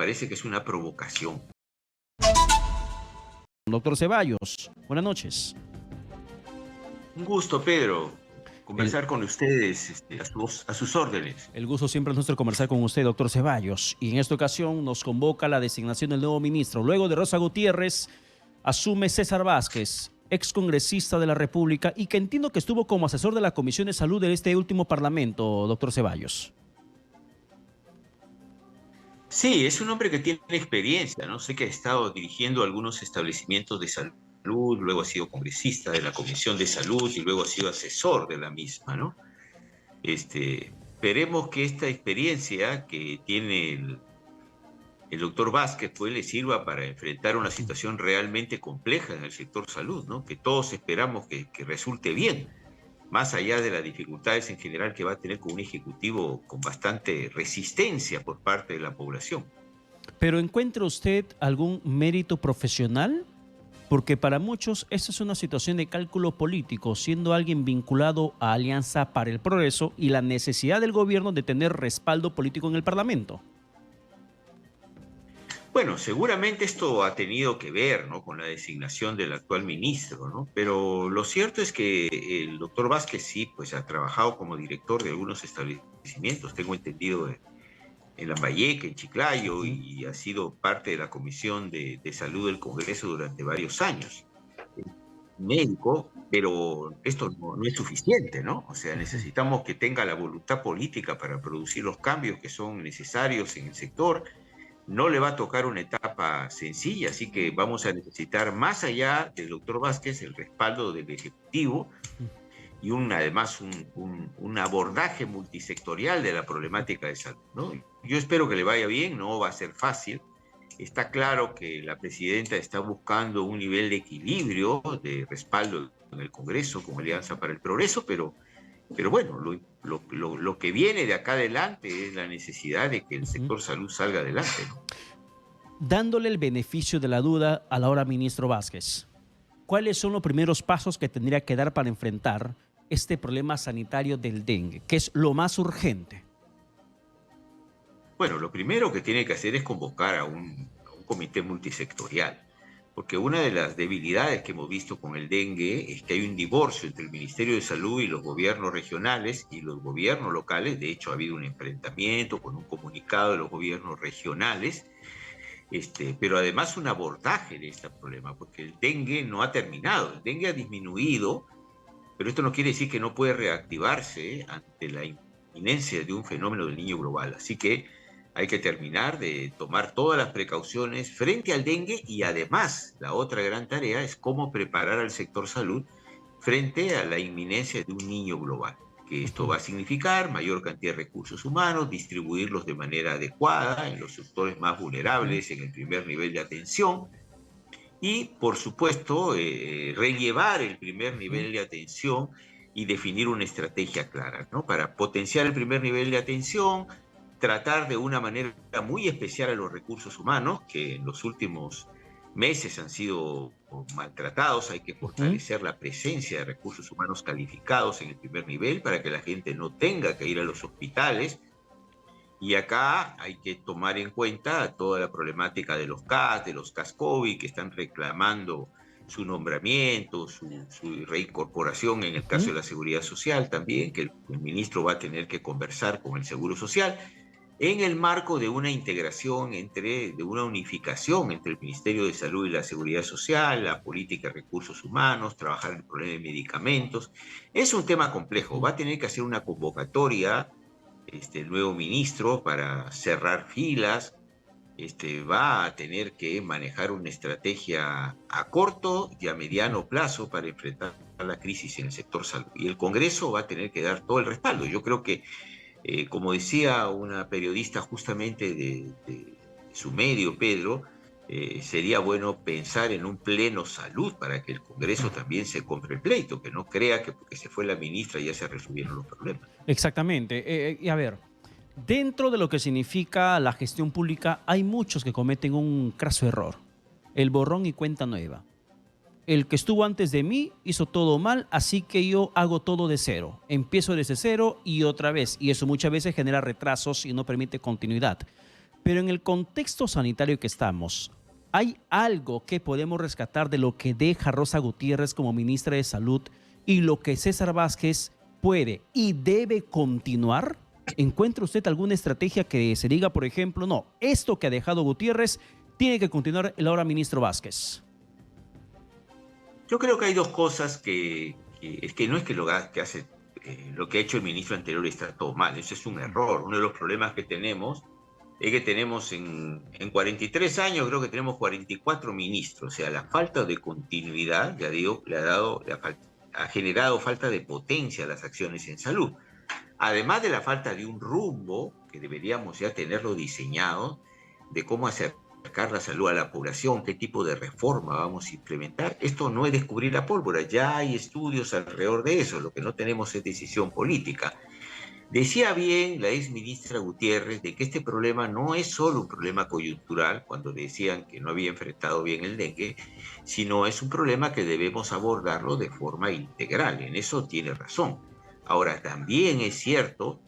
parece que es una provocación. Doctor Ceballos, buenas noches. Un gusto, Pedro, El, conversar con ustedes a sus órdenes. el gusto siempre es nuestro conversar con usted, doctor Ceballos. Y en esta ocasión nos convoca la designación del nuevo ministro. Luego de Rosa Gutiérrez, asume César Vázquez, excongresista de la República y que entiendo que estuvo como asesor de la Comisión de Salud de este último parlamento, doctor Ceballos. Sí, es un hombre que tiene experiencia, ¿no? Sé que ha estado dirigiendo algunos establecimientos de salud, luego ha sido congresista de la Comisión de Salud y luego ha sido asesor de la misma, ¿no? Esperemos que esta experiencia que tiene el doctor Vázquez pues le sirva para enfrentar una situación realmente compleja en el sector salud, ¿no? Que todos esperamos que resulte bien, más allá de las dificultades en general que va a tener con un ejecutivo con bastante resistencia por parte de la población. ¿Pero encuentra usted algún mérito profesional? Porque para muchos esta es una situación de cálculo político, siendo alguien vinculado a Alianza para el Progreso y la necesidad del gobierno de tener respaldo político en el Parlamento. Bueno, seguramente esto ha tenido que ver, ¿no?, con la designación del actual ministro, ¿no? Pero lo cierto es que el doctor Vázquez sí, pues ha trabajado como director de algunos establecimientos, tengo entendido, en Lambayeque, en Chiclayo, y ha sido parte de la Comisión de Salud del Congreso durante varios años. Médico, pero esto no es suficiente, ¿no? O sea, necesitamos que tenga la voluntad política para producir los cambios que son necesarios en el sector. No le va a tocar una etapa sencilla, así que vamos a necesitar, más allá del doctor Vázquez, el respaldo del Ejecutivo y además un abordaje multisectorial de la problemática de salud, ¿no? Yo espero que le vaya bien, no va a ser fácil. Está claro que la presidenta está buscando un nivel de equilibrio, de respaldo en el Congreso con Alianza para el Progreso, pero bueno, lo que viene de acá adelante es la necesidad de que el sector salud salga adelante, ¿no? Dándole el beneficio de la duda al ahora ministro Vázquez, ¿cuáles son los primeros pasos que tendría que dar para enfrentar este problema sanitario del dengue, que es lo más urgente? Bueno, lo primero que tiene que hacer es convocar a un comité multisectorial, porque una de las debilidades que hemos visto con el dengue es que hay un divorcio entre el Ministerio de Salud y los gobiernos regionales y los gobiernos locales. De hecho, ha habido un enfrentamiento con un comunicado de los gobiernos regionales, pero además un abordaje de este problema, porque el dengue no ha terminado, el dengue ha disminuido, pero esto no quiere decir que no puede reactivarse ante la inminencia de un fenómeno del Niño global. Así que hay que terminar de tomar todas las precauciones frente al dengue y además la otra gran tarea es cómo preparar al sector salud frente a la inminencia de un niño global, que esto va a significar mayor cantidad de recursos humanos, distribuirlos de manera adecuada en los sectores más vulnerables, en el primer nivel de atención y, por supuesto, rellevar el primer nivel de atención y definir una estrategia clara, ¿no?, para potenciar el primer nivel de atención, tratar de una manera muy especial a los recursos humanos, que en los últimos meses han sido maltratados. Hay que fortalecer la presencia de recursos humanos calificados en el primer nivel para que la gente no tenga que ir a los hospitales. Y acá hay que tomar en cuenta toda la problemática de los CAS, de los CAS-COVID, que están reclamando su nombramiento, su reincorporación en el caso de la Seguridad Social también, que el ministro va a tener que conversar con el Seguro Social, en el marco de una integración, de una unificación entre el Ministerio de Salud y la Seguridad Social, la política de recursos humanos, trabajar el problema de medicamentos. Es un tema complejo, va a tener que hacer una convocatoria el nuevo ministro para cerrar filas, va a tener que manejar una estrategia a corto y a mediano plazo para enfrentar la crisis en el sector salud. Y el Congreso va a tener que dar todo el respaldo. Yo creo que, como decía una periodista justamente de su medio, Pedro, sería bueno pensar en un pleno salud para que el Congreso también se compre el pleito, que no crea que porque se fue la ministra ya se resolvieron los problemas. Exactamente. Y a ver, dentro de lo que significa la gestión pública, hay muchos que cometen un craso error. El borrón y cuenta nueva. El que estuvo antes de mí hizo todo mal, así que yo hago todo de cero. Empiezo desde cero y otra vez. Y eso muchas veces genera retrasos y no permite continuidad. Pero en el contexto sanitario que estamos, ¿hay algo que podemos rescatar de lo que deja Rosa Gutiérrez como ministra de Salud y lo que César Vázquez puede y debe continuar? ¿Encuentra usted alguna estrategia que se diga, por ejemplo, no, esto que ha dejado Gutiérrez tiene que continuar el ahora ministro Vázquez? Yo creo que hay dos cosas es que no es que que hace, lo que ha hecho el ministro anterior está todo mal, eso es un error. Uno de los problemas que tenemos es que tenemos en 43 años, creo que tenemos 44 ministros, o sea, la falta de continuidad, ya digo, ha generado falta de potencia a las acciones en salud. Además de la falta de un rumbo, que deberíamos ya tenerlo diseñado, de cómo acercar la salud a la población, qué tipo de reforma vamos a implementar. Esto no es descubrir la pólvora, ya hay estudios alrededor de eso, lo que no tenemos es decisión política. Decía bien la ex ministra Gutiérrez de que este problema no es solo un problema coyuntural, cuando decían que no había enfrentado bien el dengue, sino es un problema que debemos abordarlo de forma integral. En eso tiene razón. Ahora, también es cierto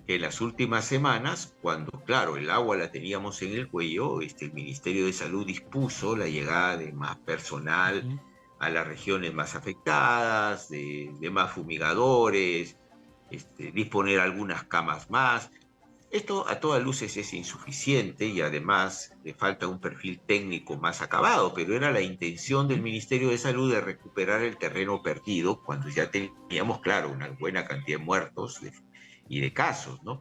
que en las últimas semanas, cuando, claro, el agua la teníamos en el cuello, el Ministerio de Salud dispuso la llegada de más personal a las regiones más afectadas, de más fumigadores, disponer algunas camas más. Esto a todas luces es insuficiente y además le falta un perfil técnico más acabado, pero era la intención del Ministerio de Salud de recuperar el terreno perdido cuando ya teníamos, claro, una buena cantidad de muertos y de casos, ¿no?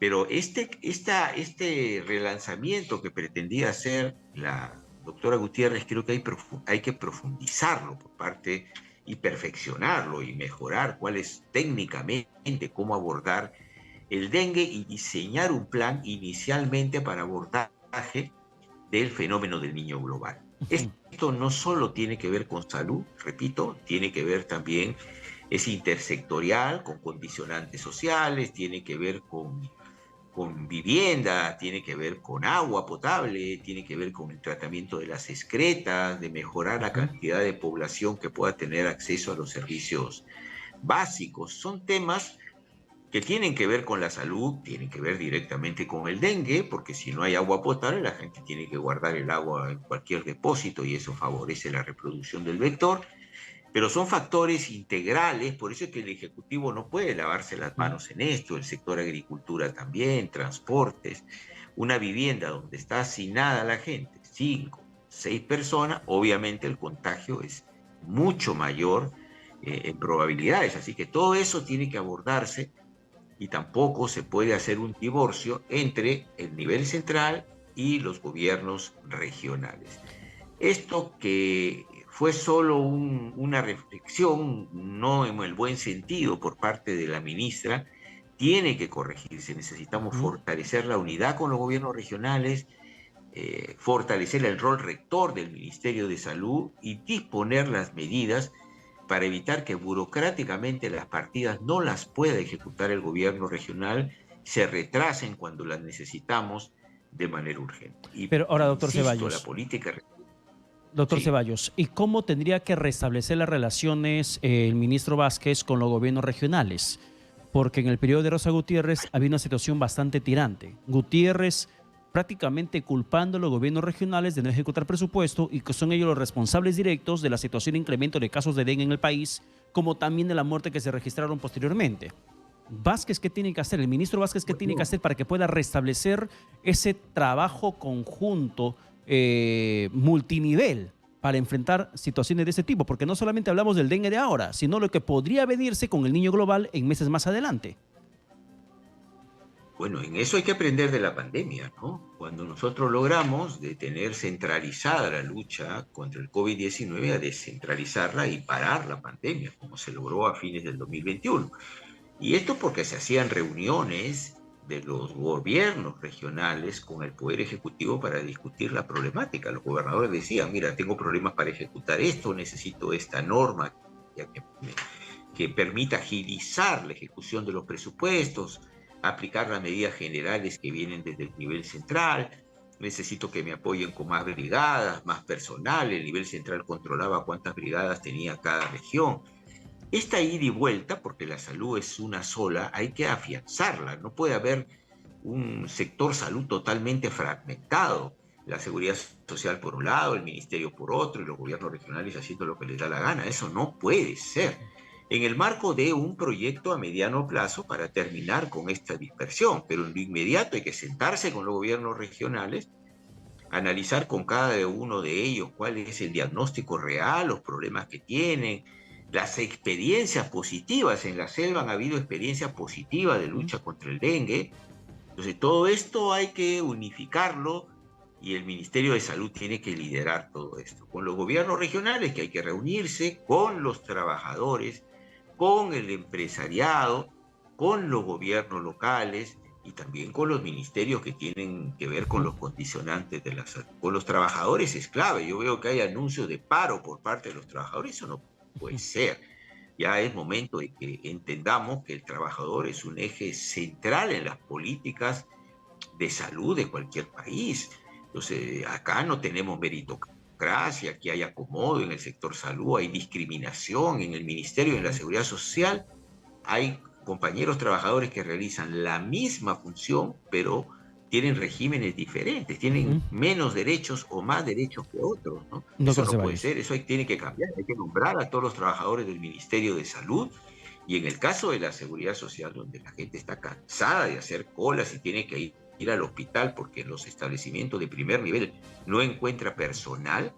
Pero este relanzamiento que pretendía hacer la doctora Gutiérrez, creo que hay que profundizarlo por parte y perfeccionarlo y mejorar cuál es técnicamente cómo abordar el dengue y diseñar un plan inicialmente para abordaje del fenómeno del niño global. Esto no solo tiene que ver con salud, repito, tiene que ver también, es intersectorial, con condicionantes sociales, tiene que ver con vivienda, tiene que ver con agua potable, tiene que ver con el tratamiento de las excretas, de mejorar la cantidad de población que pueda tener acceso a los servicios básicos. Son temas que tienen que ver con la salud, tienen que ver directamente con el dengue, porque si no hay agua potable, la gente tiene que guardar el agua en cualquier depósito y eso favorece la reproducción del vector. Pero son factores integrales, por eso es que el Ejecutivo no puede lavarse las manos en esto, el sector agricultura también, transportes, una vivienda donde está hacinada la gente, 5, 6 personas, obviamente el contagio es mucho mayor en probabilidades, así que todo eso tiene que abordarse y tampoco se puede hacer un divorcio entre el nivel central y los gobiernos regionales. Esto que fue solo una reflexión, no en el buen sentido por parte de la ministra, tiene que corregirse. Necesitamos fortalecer la unidad con los gobiernos regionales, fortalecer el rol rector del Ministerio de Salud y disponer las medidas para evitar que burocráticamente las partidas no las pueda ejecutar el gobierno regional, se retrasen cuando las necesitamos de manera urgente. Pero ahora, doctor Ceballos, la política... Doctor Sí. Ceballos, ¿y cómo tendría que restablecer las relaciones el ministro Vázquez con los gobiernos regionales? Porque en el periodo de Rosa Gutiérrez había una situación bastante tirante. Gutiérrez prácticamente culpando a los gobiernos regionales de no ejecutar presupuesto y que son ellos los responsables directos de la situación de incremento de casos de dengue en el país, como también de la muerte que se registraron posteriormente. Vázquez, ¿qué tiene que hacer? El ministro Vázquez, ¿qué tiene que hacer para que pueda restablecer ese trabajo conjunto multinivel para enfrentar situaciones de ese tipo? Porque no solamente hablamos del dengue de ahora, sino lo que podría venirse con el niño global en meses más adelante. Bueno, en eso hay que aprender de la pandemia, ¿no? Cuando nosotros logramos de tener centralizada la lucha contra el COVID-19, a descentralizarla y parar la pandemia, como se logró a fines del 2021. Y esto porque se hacían reuniones de los gobiernos regionales con el Poder Ejecutivo para discutir la problemática. Los gobernadores decían, mira, tengo problemas para ejecutar esto, necesito esta norma que permita agilizar la ejecución de los presupuestos, aplicar las medidas generales que vienen desde el nivel central, necesito que me apoyen con más brigadas, más personal, el nivel central controlaba cuántas brigadas tenía cada región. Esta ida y vuelta, porque la salud es una sola, hay que afianzarla, no puede haber un sector salud totalmente fragmentado. La seguridad social por un lado, el ministerio por otro, y los gobiernos regionales haciendo lo que les da la gana. Eso no puede ser. En el marco de un proyecto a mediano plazo para terminar con esta dispersión, pero en lo inmediato hay que sentarse con los gobiernos regionales, analizar con cada uno de ellos cuál es el diagnóstico real, los problemas que tienen, las experiencias positivas. En la selva han habido experiencias positivas de lucha contra el dengue. Entonces, todo esto hay que unificarlo y el Ministerio de Salud tiene que liderar todo esto. Con los gobiernos regionales, que hay que reunirse con los trabajadores, con el empresariado, con los gobiernos locales y también con los ministerios que tienen que ver con los condicionantes de la salud. Con los trabajadores es clave. Yo veo que hay anuncios de paro por parte de los trabajadores. Eso no puede ser. Ya es momento de que entendamos que el trabajador es un eje central en las políticas de salud de cualquier país. Entonces, acá no tenemos meritocracia, aquí hay acomodo en el sector salud, hay discriminación en el Ministerio de la Seguridad Social, hay compañeros trabajadores que realizan la misma función, pero tienen regímenes diferentes, tienen menos derechos o más derechos que otros, ¿no? Eso no puede ser, eso tiene que cambiar, hay que nombrar a todos los trabajadores del Ministerio de Salud. Y en el caso de la seguridad social, donde la gente está cansada de hacer colas y tiene que ir al hospital porque en los establecimientos de primer nivel no encuentra personal,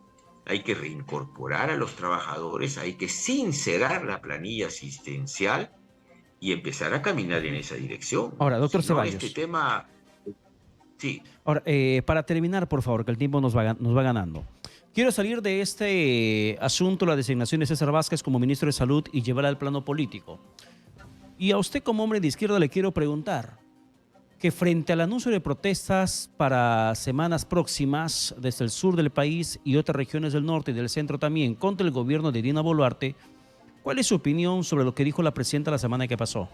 hay que reincorporar a los trabajadores, hay que sincerar la planilla asistencial y empezar a caminar en esa dirección. Ahora, doctor Ceballos. Este tema... Sí. Ahora, para terminar, por favor, que el tiempo nos va ganando. Quiero salir de este asunto, la designación de César Vázquez como ministro de Salud, y llevarla al plano político. Y a usted, como hombre de izquierda, le quiero preguntar que frente al anuncio de protestas para semanas próximas desde el sur del país y otras regiones del norte y del centro también contra el gobierno de Dina Boluarte, ¿cuál es su opinión sobre lo que dijo la presidenta la semana que pasó?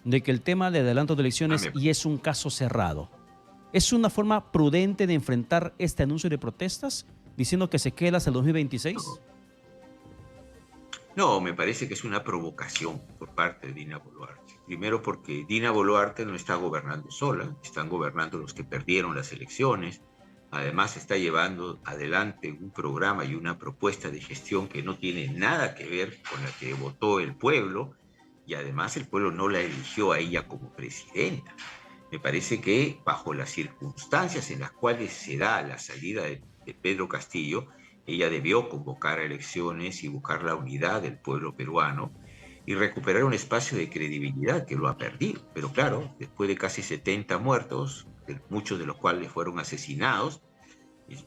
De que el tema de adelanto de elecciones y es un caso cerrado. ¿Es una forma prudente de enfrentar este anuncio de protestas, diciendo que se queda hasta el 2026? No, me parece que es una provocación por parte de Dina Boluarte. Primero porque Dina Boluarte no está gobernando sola, están gobernando los que perdieron las elecciones. Además está llevando adelante un programa y una propuesta de gestión que no tiene nada que ver con la que votó el pueblo, y además el pueblo no la eligió a ella como presidenta. Me parece que bajo las circunstancias en las cuales se da la salida de Pedro Castillo, ella debió convocar a elecciones y buscar la unidad del pueblo peruano y recuperar un espacio de credibilidad que lo ha perdido. Pero claro, después de casi 70 muertos, muchos de los cuales fueron asesinados,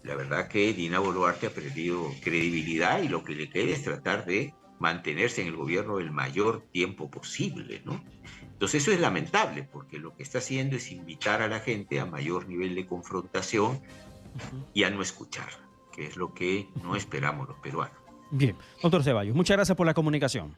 la verdad que Dina Boluarte ha perdido credibilidad y lo que le queda es tratar de mantenerse en el gobierno el mayor tiempo posible, ¿no? Entonces eso es lamentable, porque lo que está haciendo es invitar a la gente a mayor nivel de confrontación y a no escuchar, que es lo que no esperamos los peruanos. Bien, doctor Ceballos, muchas gracias por la comunicación.